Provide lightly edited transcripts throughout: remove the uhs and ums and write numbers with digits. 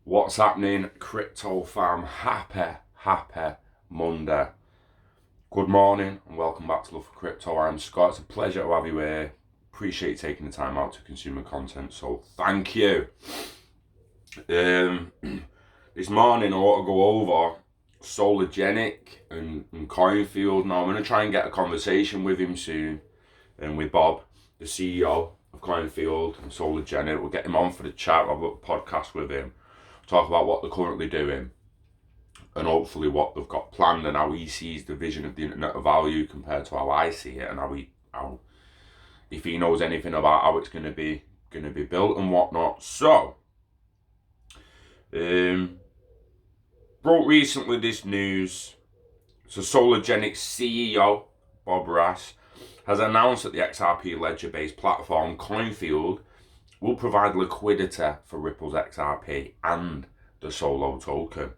What's happening, crypto fam? Happy Monday. Good morning and welcome back to Love for Crypto. I'm Scott. It's a pleasure to have you here. Appreciate you taking the time out to consume the content, so thank you. This morning I want to go over Sologenic and Coinfield. Now I'm going to try and get a conversation with him soon, and with Bob, the CEO of Coinfield and Sologenic. We'll get him on for the chat. I'll have a podcast with him. Talk about what they're currently doing and hopefully what they've got planned and how he sees the vision of the internet of value compared to how I see it, and how if he knows anything about how it's going to be built and whatnot. So brought recently this news. So Sologenic CEO Bob Rass has announced that the XRP ledger-based platform Coinfield will provide liquidity for Ripple's XRP and the SOLO token.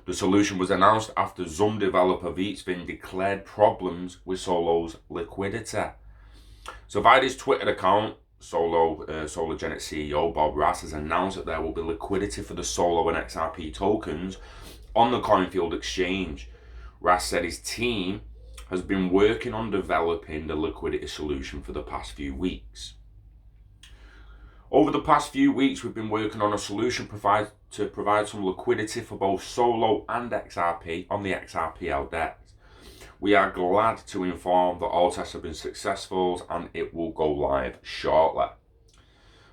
The solution was announced after Zoom developer XRP declared problems with SOLO's liquidity. So via his Twitter account, Sologenic CEO Bob Rass has announced that there will be liquidity for the SOLO and XRP tokens on the Coinfield exchange. Rass said his team has been working on developing the liquidity solution for the past few weeks. Over the past few weeks, we've been working on a solution to provide some liquidity for both SOLO and XRP on the XRPL DEX. We are glad to inform that all tests have been successful and it will go live shortly.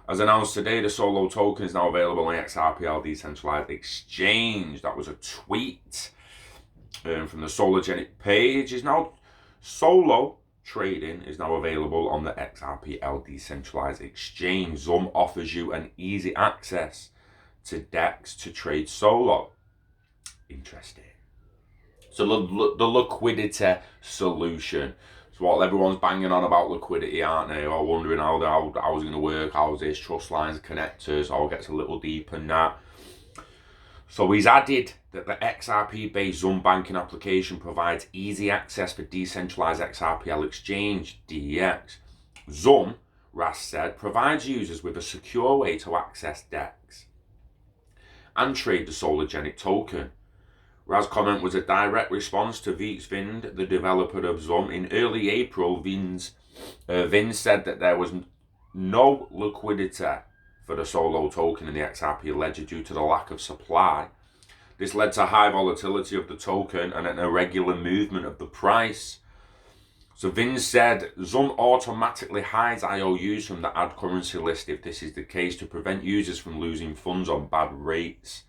As announced today, the SOLO token is now available on the XRPL decentralized exchange. That was a tweet from the Sologenic page. Is now SOLO trading is now available on the XRPL decentralized exchange. Zoom offers you an easy access to DEX to trade SOLO. Interesting. So the liquidity solution. So what everyone's banging on about liquidity, aren't they? Or wondering how it's going to work, how's this, trust lines, connectors, all gets a little deeper than that. So he's added that the XRP-based Zoom banking application provides easy access for decentralized XRPL exchange, DEX. Zoom, Rass said, provides users with a secure way to access DEX and trade the Sologenic token. Ra's comment was a direct response to XRP, the developer of Zoom. In early April, Vin said that there was no liquidity for the SOLO token in the XRP ledger due to the lack of supply. This led to high volatility of the token and an irregular movement of the price. So Vin said Zoom automatically hides IOUs from the add currency list if this is the case, to prevent users from losing funds on bad rates.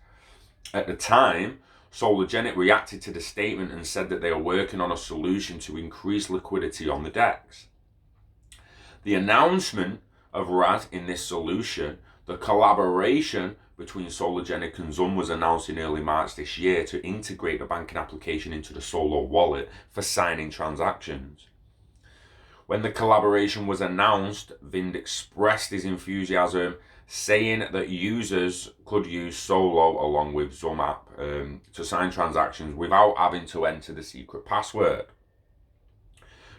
At the time, Sologenic reacted to the statement and said that they are working on a solution to increase liquidity on the DEX. The announcement of Raz in this solution, the collaboration between Sologenic and Zoom, was announced in early March this year to integrate the banking application into the SOLO wallet for signing transactions. When the collaboration was announced, Vind expressed his enthusiasm, saying that users could use SOLO along with Zoom app to sign transactions without having to enter the secret password.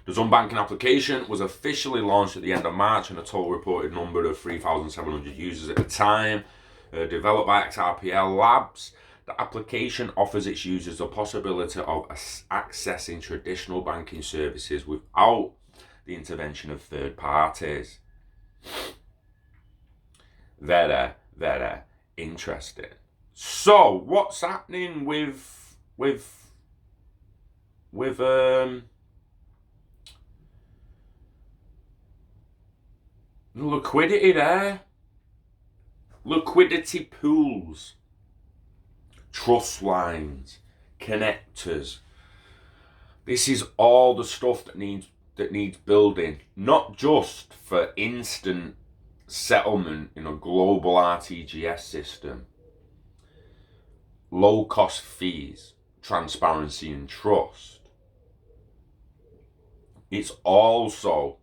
The Zoom banking application was officially launched at the end of March, and a total reported number of 3,700 users at the time. Developed by XRPL Labs, the application offers its users the possibility of accessing traditional banking services without the intervention of third parties. Very, very interesting. So, what's happening with liquidity there? Liquidity pools, trust lines, connectors. This is all the stuff that needs building, not just for instant settlement in a global RTGS system. Low cost fees, transparency and trust. It's also,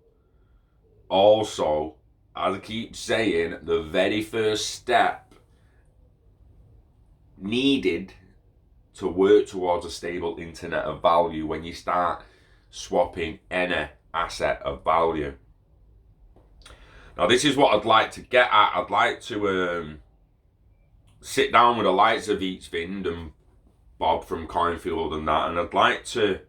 as I keep saying, the very first step needed to work towards a stable internet of value when you start swapping any asset of value. Now, this is what I'd like to get at. I'd like to sit down with the likes of Vind and Bob from Coinfield and that, and I'd like to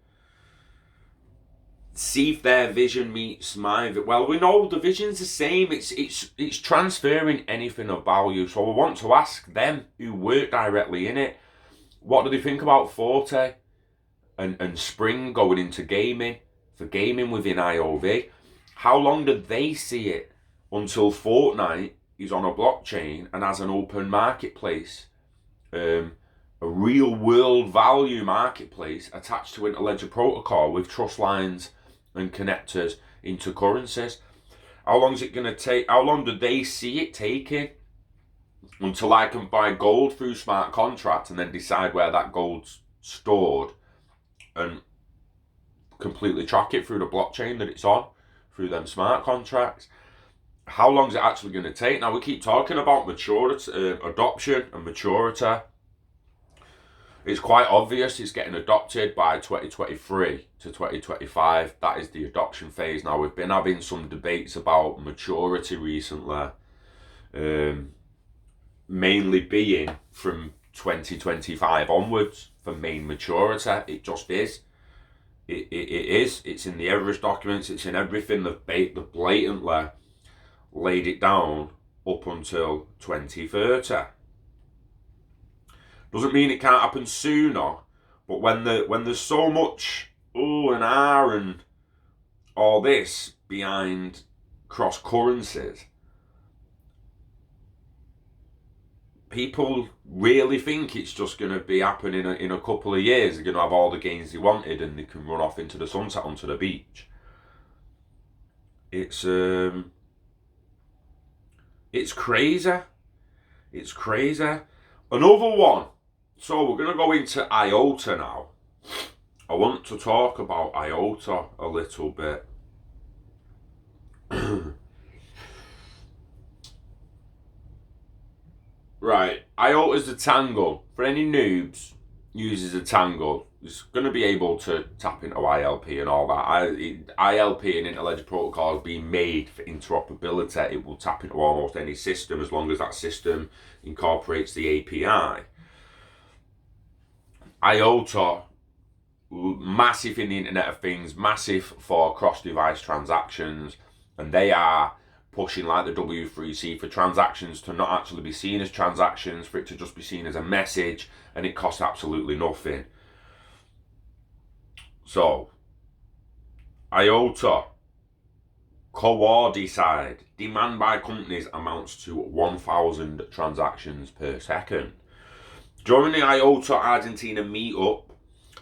see if their vision meets my. Well, we know the vision's the same. It's transferring anything of value. So I want to ask them who work directly in it, what do they think about Forte and Spring going into gaming, for gaming within IOV? How long do they see it until Fortnite is on a blockchain and has an open marketplace, a real world value marketplace attached to Interledger protocol with trust lines and connectors into currencies? How long is it going to take? How long do they see it taking until I can buy gold through smart contract and then decide where that gold's stored and completely track it through the blockchain that it's on, through them smart contracts? How long is it actually going to take? Now, we keep talking about maturity, adoption and maturity. It's quite obvious it's getting adopted by 2023 to 2025. That is the adoption phase. Now, we've been having some debates about maturity recently, mainly being from 2025 onwards for main maturity. It just is. It is. It's in the Everest documents. It's in everything. They've blatantly laid it down up until 2030. Doesn't mean it can't happen sooner, but when there's so much and and all this behind cross currencies, people really think it's just going to be happening in a couple of years. They're going to have all the gains they wanted and they can run off into the sunset onto the beach. It's crazy. It's crazy. Another one. So we're going to go into IOTA now. I want to talk about IOTA a little bit. Right, IOTA's the Tangle. For any noobs, uses a Tangle. It's going to be able to tap into ILP and all that. ILP and Interledger protocol has been made for interoperability. It will tap into almost any system as long as that system incorporates the API. IOTA, massive in the Internet of Things, massive for cross-device transactions, and they are pushing like the W3C for transactions to not actually be seen as transactions, for it to just be seen as a message, and it costs absolutely nothing. So, IOTA, coordicide, demand by companies amounts to 1,000 transactions per second. During the IOTA Argentina meetup,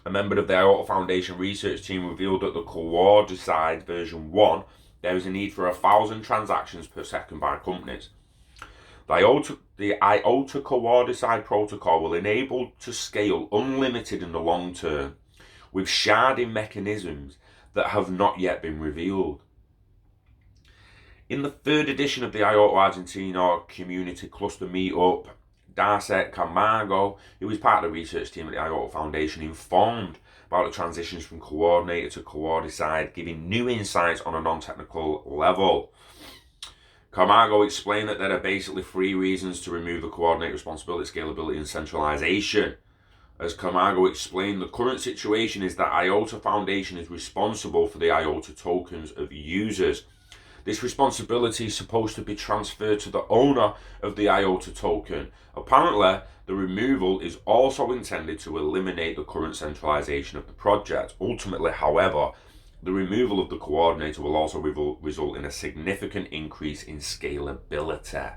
a member of the IOTA Foundation research team revealed that the coordicide version 1, there is a need for 1,000 transactions per second by companies. The IOTA coordicide protocol will enable to scale unlimited in the long term with sharding mechanisms that have not yet been revealed. In the third edition of the IOTA Argentina Community Cluster Meetup, Darcy Camargo, who is part of the research team at the IOTA Foundation, informed about the transitions from coordinator to coordicide, giving new insights on a non-technical level. Camargo explained that there are basically 3 reasons to remove the coordinator responsibility, scalability, and centralization. As Camargo explained, the current situation is that IOTA Foundation is responsible for the IOTA tokens of users. This responsibility is supposed to be transferred to the owner of the IOTA token. Apparently, the removal is also intended to eliminate the current centralization of the project. Ultimately, however, the removal of the coordinator will also result in a significant increase in scalability.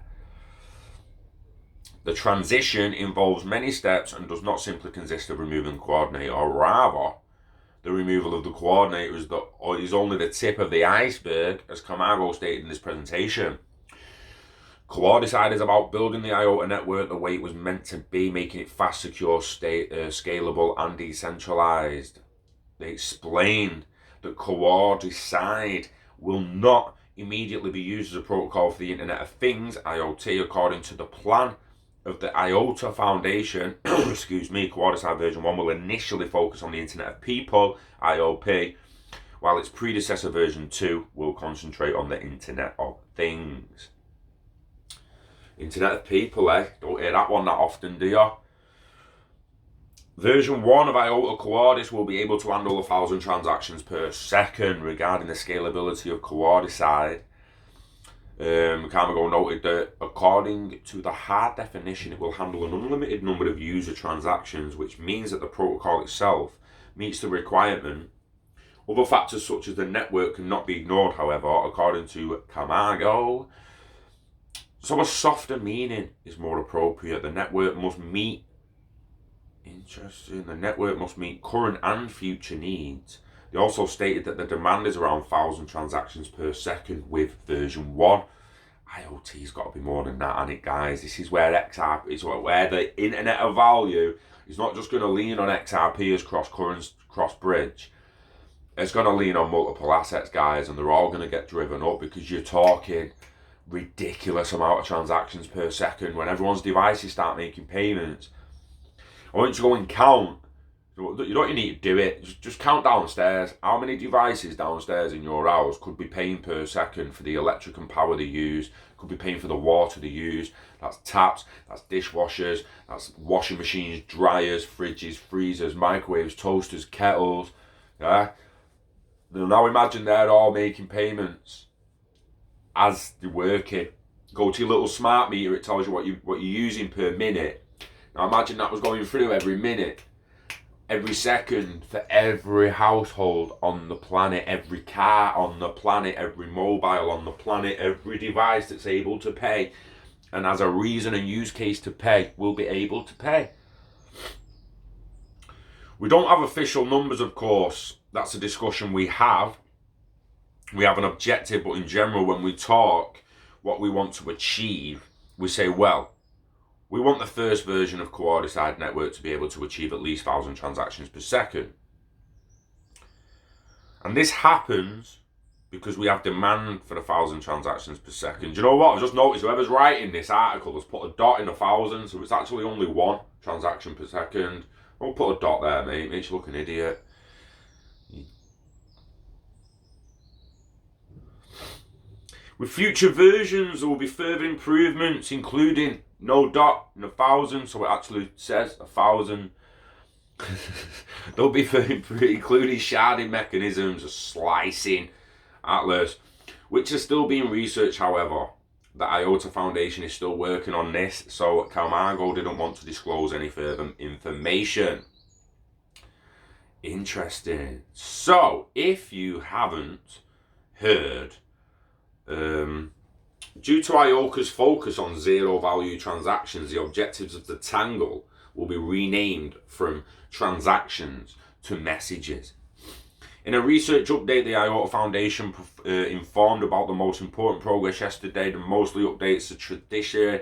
The transition involves many steps and does not simply consist of removing the coordinator, or rather, the removal of the coordinator is only the tip of the iceberg, as Camargo stated in this presentation. Coordicide is about building the IOTA network the way it was meant to be, making it fast, secure, scalable, and decentralized. They explained that Coordicide will not immediately be used as a protocol for the Internet of Things, IoT, according to the plan of the IOTA Foundation. Coordicide version 1 will initially focus on the Internet of People, IOP, while its predecessor version 2 will concentrate on the Internet of Things. Internet of people, eh? Don't hear that one that often, do you? Version 1 of IOTA Coordis will be able to handle 1,000 transactions per second. Regarding the scalability of Coordicide, Carmago noted that according to the hard definition, it will handle an unlimited number of user transactions, which means that the protocol itself meets the requirement. Other factors such as the network cannot be ignored, however, according to Camargo. So a softer meaning is more appropriate. The network must meet the network must meet current and future needs. They also stated that the demand is around 1,000 transactions per second with version 1. IoT's got to be more than that, hasn't it, guys? This is where XRP is where the Internet of Value is not just going to lean on XRP as cross bridge. It's going to lean on multiple assets, guys, and they're all going to get driven up because you're talking ridiculous amount of transactions per second when everyone's devices start making payments. I want you to go and count. You don't need to do it. Just count downstairs. How many devices downstairs in your house could be paying per second for the electric and power they use? Could be paying for the water they use. That's taps. That's dishwashers. That's washing machines, dryers, fridges, freezers, microwaves, toasters, kettles. Yeah. Now imagine they're all making payments as they're working. Go to your little smart meter. It tells you what you're using per minute. Now imagine that was going through every minute, every second for every household on the planet, every car on the planet, every mobile on the planet, every device that's able to pay and has a reason and use case to pay will be able to pay. We don't have official numbers, of course. That's a discussion we have. We have an objective, but in general, when we talk what we want to achieve, we say, well, we want the first version of Coordicide network to be able to achieve at least 1,000 transactions per second. And this happens because we have demand for 1,000 transactions per second. Do you know what? I've just noticed whoever's writing this article has put a dot in 1,000, so it's actually only 1 transaction per second. Don't put a dot there, mate. Makes you look an idiot. With future versions, there will be further improvements, including no dot in 1,000, so it actually says 1,000. There'll be further including sharding mechanisms, a slicing atlas, which is still being researched, however. The IOTA Foundation is still working on this, so Camargo didn't want to disclose any further information. Interesting. So, if you haven't heard, due to IOTA's focus on zero-value transactions, the objectives of the Tangle will be renamed from transactions to messages. In a research update, the IOTA Foundation informed about the most important progress yesterday. The mostly updates the tradition.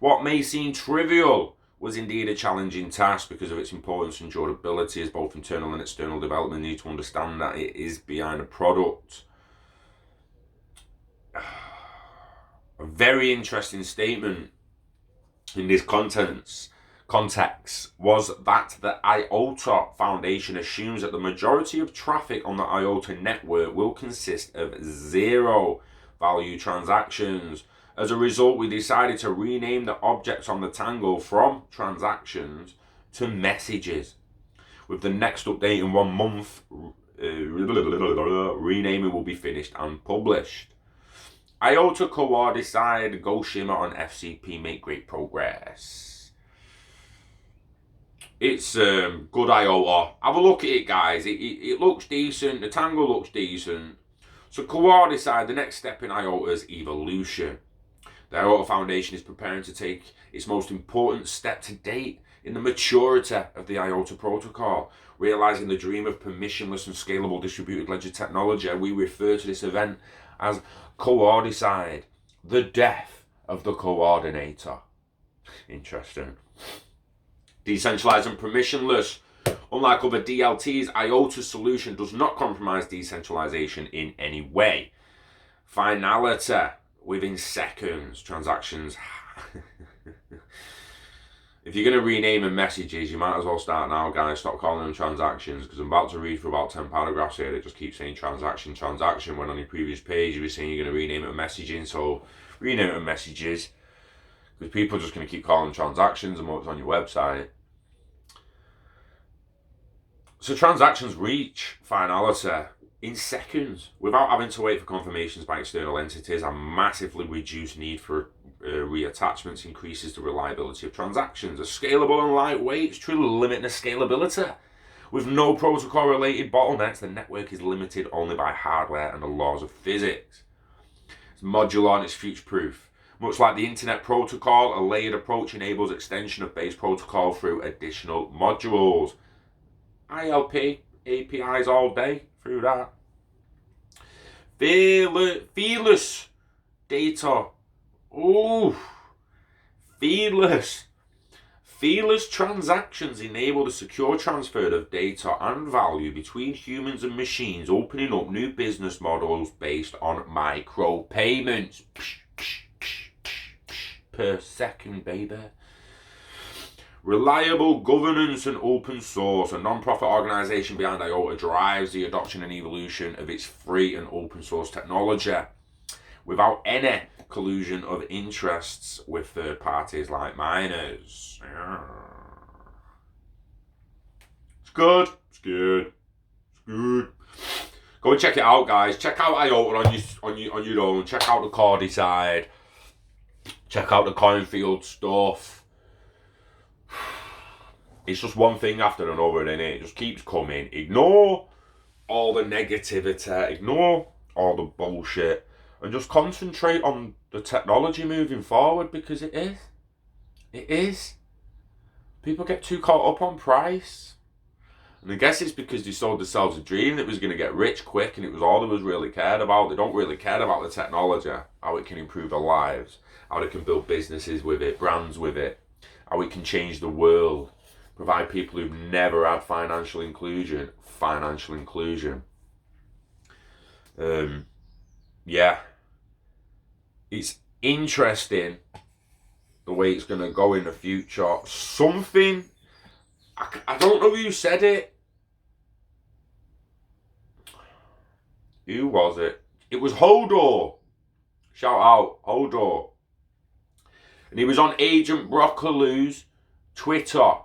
What may seem trivial was indeed a challenging task because of its importance and durability, as both internal and external development need to understand that it is behind a product. A very interesting statement in this context was that the IOTA Foundation assumes that the majority of traffic on the IOTA network will consist of zero-value transactions. As a result, we decided to rename the objects on the Tangle from transactions to messages. With the next update in 1 month, renaming will be finished and published. IOTA Coordicide, Go Shimmer on FCP make great progress. It's good IOTA. Have a look at it, guys. It looks decent. The Tangle looks decent. So Coordicide, the next step in IOTA's evolution. The IOTA Foundation is preparing to take its most important step to date in the maturity of the IOTA protocol. Realizing the dream of permissionless and scalable distributed ledger technology, we refer to this event as Coordicide, the death of the coordinator. Interesting. Decentralized and permissionless. Unlike other DLTs, IOTA's solution does not compromise decentralization in any way. Finality. Within seconds, transactions. if you're going to rename them messages, you might as well start now, guys. Stop calling them transactions, because I'm about to read for about 10 paragraphs here that just keep saying transaction, transaction, when on your previous page you were saying you're going to rename it messaging. So rename it messages, because people are just going to keep calling them transactions and what's on your website. So transactions reach finality in seconds without having to wait for confirmations by external entities, and massively reduce need for reattachments, increases the reliability of transactions. Are scalable and lightweight, it's truly limiting the scalability. With no protocol related bottlenecks, the network is limited only by hardware and the laws of physics. It's modular and it's future proof. Much like the internet protocol, a layered approach enables extension of base protocol through additional modules. ILP, APIs all day through that. Fearless data. Oh, fearless. Fearless transactions enable the secure transfer of data and value between humans and machines, opening up new business models based on micropayments per second, baby. Reliable governance and open source. A non-profit organisation behind IOTA drives the adoption and evolution of its free and open source technology without any collusion of interests with third parties like miners. It's good. It's good. It's good. Go and check it out, guys. Check out IOTA on your own. Check out the Cordy side. Check out the Coinfield stuff. It's just one thing after another, innit? It just keeps coming. Ignore all the negativity, ignore all the bullshit, and just concentrate on the technology moving forward, because it is. It is. People get too caught up on price. And I guess it's because they sold themselves a dream that was going to get rich quick, and it was all they was really cared about. They don't really care about the technology, how it can improve their lives, how they can build businesses with it, brands with it, how it can change the world. Provide people who've never had financial inclusion. Yeah. It's interesting the way it's going to go in the future. Something, I don't know who said it. Who was it? It was Hodor. Shout out, Hodor. And he was on Agent Broccoloo's Twitter.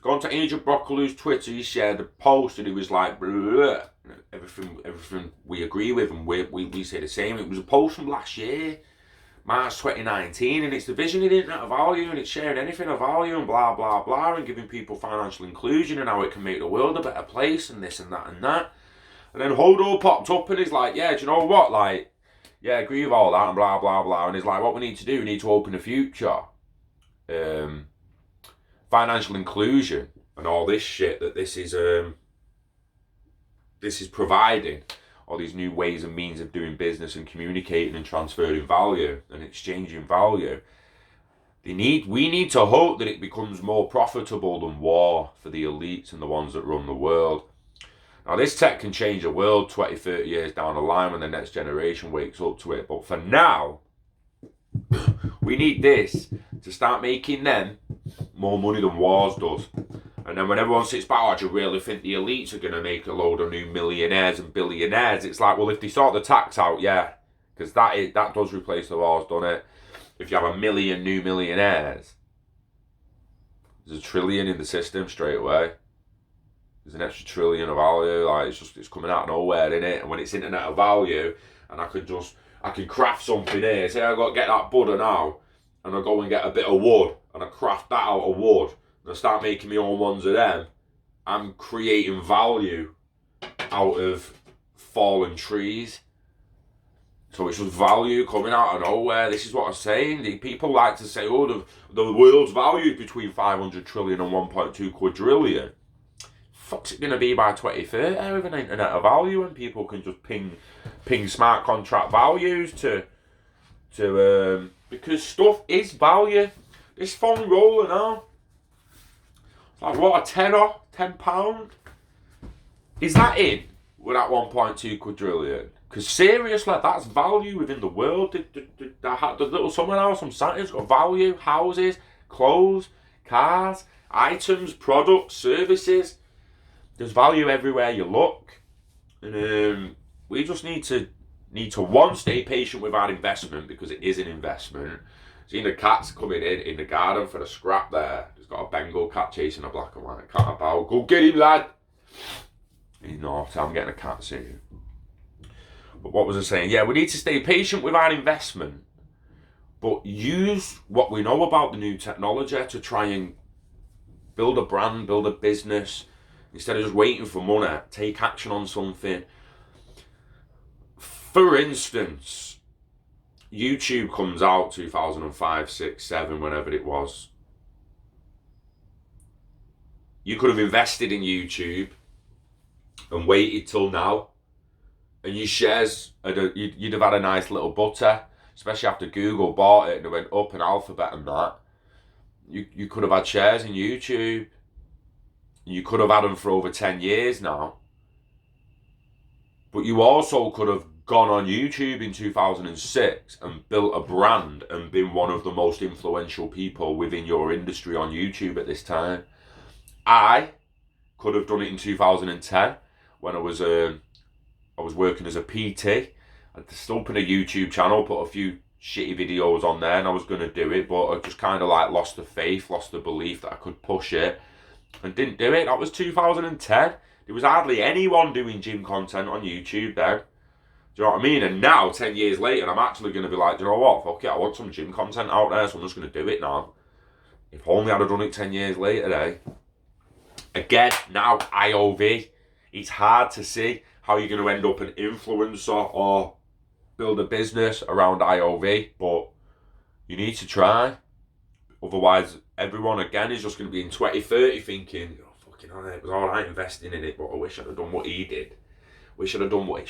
Gone to Agent Broccoloo's Twitter, he shared a post and he was like, bleh, everything we agree with, and we say the same. It was a post from last year, March 2019, and it's the vision of the internet of value, and it's sharing anything of value and blah, blah, blah, and giving people financial inclusion and how it can make the world a better place and this and that and that. And then Hodor popped up and he's like, yeah, do you know what? Like, yeah, I agree with all that and blah, blah, blah. And he's like, what we need to do, we need to open the future. Financial inclusion and all this shit that this is providing, all these new ways and means of doing business and communicating and transferring value and exchanging value. We need to hope that it becomes more profitable than war for the elites and the ones that run the world. Now, this tech can change the world 20, 30 years down the line when the next generation wakes up to it. But for now, we need this to start making them more money than wars does. And then when everyone sits back, oh, do you really think the elites are going to make a load of new millionaires and billionaires? It's like, well, if they sort the tax out, yeah. Because that does replace the wars, doesn't it? If you have 1 million new millionaires, there's $1 trillion in the system straight away. There's an extra $1 trillion of value. Like, it's coming out of nowhere, innit? And when it's internet of value, and I can craft something here. Say I got to get that butter now, and I go and get a bit of wood, and I craft that out of wood, and I start making my own ones of them. I'm creating value out of fallen trees. So it's just value coming out of nowhere. This is what I'm saying. The people like to say, oh, the world's valued between 500 trillion and 1.2 quadrillion. Fuck's it going to be by 2030 with an internet of value, and people can just ping smart contract values to because stuff is value. This phone rolling now, it's like, what, a tenner, £10? Is that in with that 1.2 quadrillion? Because seriously, that's value within the world. The little summer house I'm sat in has got value. Houses, clothes, cars, items, products, services. There's value everywhere you look. And we just need to one, stay patient with our investment, because it is an investment. Seen the cats coming in the garden for the scrap there. He's got a Bengal cat chasing a black and white cat about. Go get him, lad. He's not. I'm getting a cat soon. But what was I saying? Yeah, we need to stay patient with our investment, but use what we know about the new technology to try and build a brand, build a business. Instead of just waiting for money, take action on something. For instance, YouTube comes out 2005, 6, 7, whenever it was. You could have invested in YouTube and waited till now, and your shares, you'd have had a nice little butter, especially after Google bought it and it went up, and Alphabet and that. You could have had shares in YouTube. You could have had them for over 10 years now. But you also could have gone on YouTube in 2006 and built a brand and been one of the most influential people within your industry on YouTube at this time. I could have done it in 2010 when I was working as a PT. I just opened a YouTube channel, put a few shitty videos on there, and I was going to do it, but I just kind of like lost the faith, lost the belief that I could push it, and didn't do it. That was 2010. There was hardly anyone doing gym content on YouTube then. Do you know what I mean? And now, 10 years later, I'm actually going to be like, do you know what? Fuck it, I want some gym content out there, so I'm just going to do it now. If only I'd have done it 10 years later, eh? Again, now, IOV. It's hard to see how you're going to end up an influencer or build a business around IOV, but you need to try. Otherwise, everyone, again, is just going to be in 2030 thinking, oh, fucking hell, it was all right investing in it, but I wish I'd have done what he did. Should have done what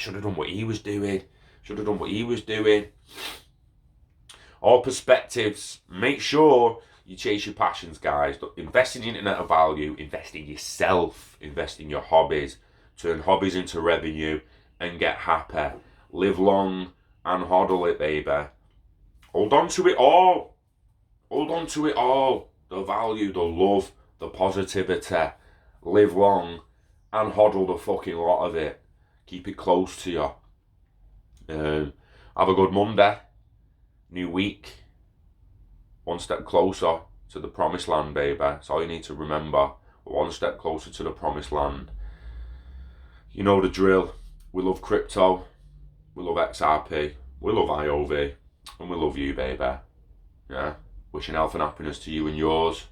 he was doing. Should have done what he was doing. All perspectives. Make sure you chase your passions, guys. Invest in the internet of value. Invest in yourself. Invest in your hobbies. Turn hobbies into revenue and get happy. Live long and hodl it, baby. Hold on to it all. Hold on to it all. The value, the love, the positivity. Live long and hodl the fucking lot of it. Keep it close to you. Have a good Monday. New week. One step closer to the promised land, baby. That's all you need to remember. One step closer to the promised land. You know the drill. We love crypto. We love XRP. We love IOV. And we love you, baby. Yeah. Wishing health and happiness to you and yours.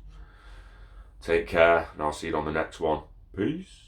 Take care, and I'll see you on the next one. Peace.